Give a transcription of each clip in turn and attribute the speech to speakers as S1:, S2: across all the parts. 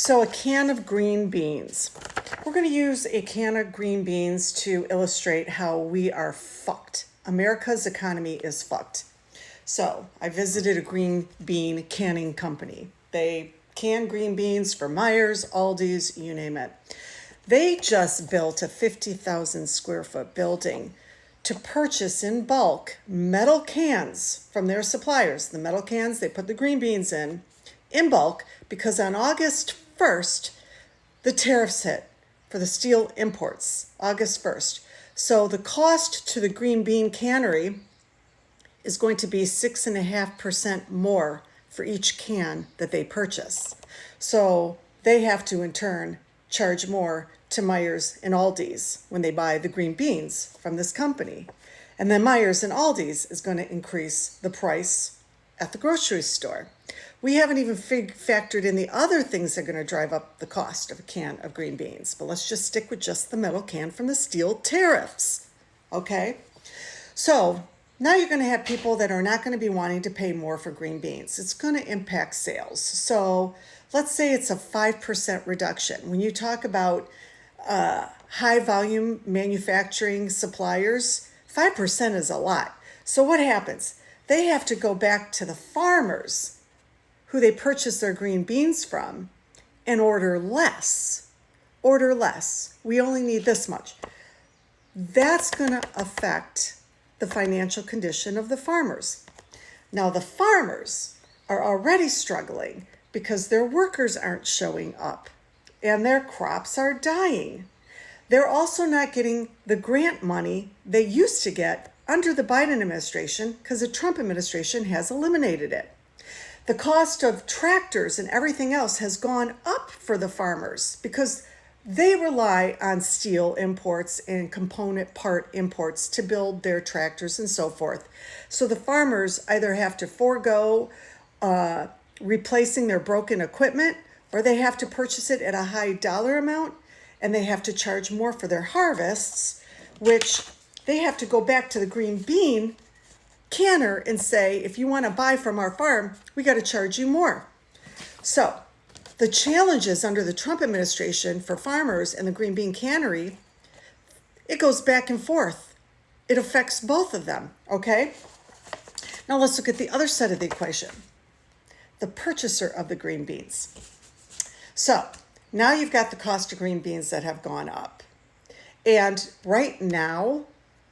S1: So a can of green beans. We're going to use a can of green beans to illustrate how we are fucked. America's economy is fucked. So I visited a green bean canning company. They can green beans for Myers, Aldi's, you name it. They just built a 50,000 square foot building to purchase in bulk metal cans from their suppliers. The metal cans they put the green beans in bulk because on August 1st, the tariffs hit for the steel imports, August 1st. So the cost to the green bean cannery is going to be 6.5% more for each can that they purchase. So they have to in turn charge more to Myers and Aldi's when they buy the green beans from this company. And then Myers and Aldi's is going to increase the price at the grocery store. We haven't even factored in the other things that are going to drive up the cost of a can of green beans. But let's just stick with just the metal can from the steel tariffs. Okay? So now you're going to have people that are not going to be wanting to pay more for green beans. It's going to impact sales. So let's say it's a 5% reduction. When you talk about high volume manufacturing suppliers, 5% is a lot. So what happens? They have to go back to the farmers who they purchase their green beans from and order less. Order less. We only need this much. That's going to affect the financial condition of the farmers. Now, the farmers are already struggling because their workers aren't showing up and their crops are dying. They're also not getting the grant money they used to get under the Biden administration because the Trump administration has eliminated it. The cost of tractors and everything else has gone up for the farmers because they rely on steel imports and component part imports to build their tractors and so forth. So the farmers either have to forego replacing their broken equipment, or they have to purchase it at a high dollar amount, and they have to charge more for their harvests, which they have to go back to the green bean canner and say, if you want to buy from our farm, we got to charge you more. So the challenges under the Trump administration for farmers and the green bean cannery, it goes back and forth. It affects both of them, okay? Now let's look at the other side of the equation, the purchaser of the green beans. So now you've got the cost of green beans that have gone up. And right now,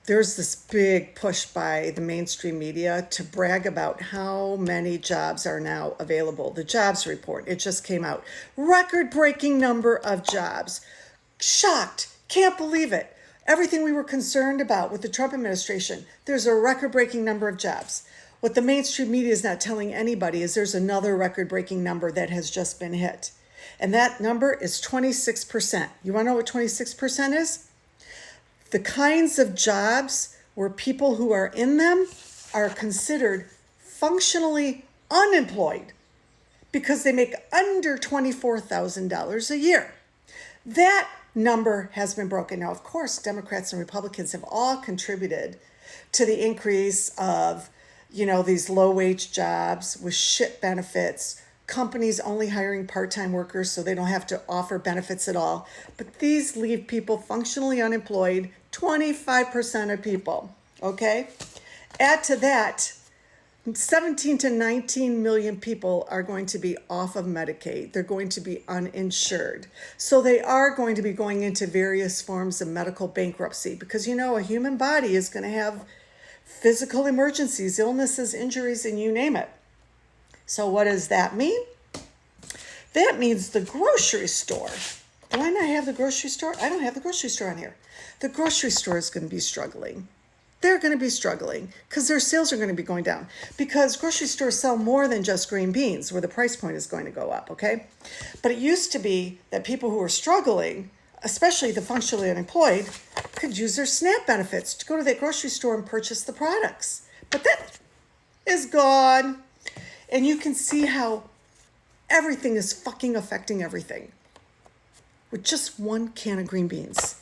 S1: there's this big push by the mainstream media to brag about how many jobs are now available. The jobs report, it just came out. Record-breaking number of jobs. Shocked. Can't believe it. Everything we were concerned about with the Trump administration, there's a record-breaking number of jobs. What the mainstream media is not telling anybody is there's another record-breaking number that has just been hit. And that number is 26%. You want to know what 26% is? The kinds of jobs where people who are in them are considered functionally unemployed because they make under $24,000 a year. That number has been broken. Now, of course, Democrats and Republicans have all contributed to the increase of, these low-wage jobs with shit benefits, companies only hiring part-time workers so they don't have to offer benefits at all. But these leave people functionally unemployed, 25% of people, okay? Add to that, 17 to 19 million people are going to be off of Medicaid. They're going to be uninsured. So they are going to be going into various forms of medical bankruptcy because, a human body is going to have physical emergencies, illnesses, injuries, and you name it. So what does that mean? That means the grocery store. Do I not have the grocery store? I don't have the grocery store on here. The grocery store is going to be struggling. They're going to be struggling because their sales are going to be going down because grocery stores sell more than just green beans where the price point is going to go up, okay? But it used to be that people who were struggling, especially the functionally unemployed, could use their SNAP benefits to go to that grocery store and purchase the products. But that is gone. And you can see how everything is fucking affecting everything with just one can of green beans.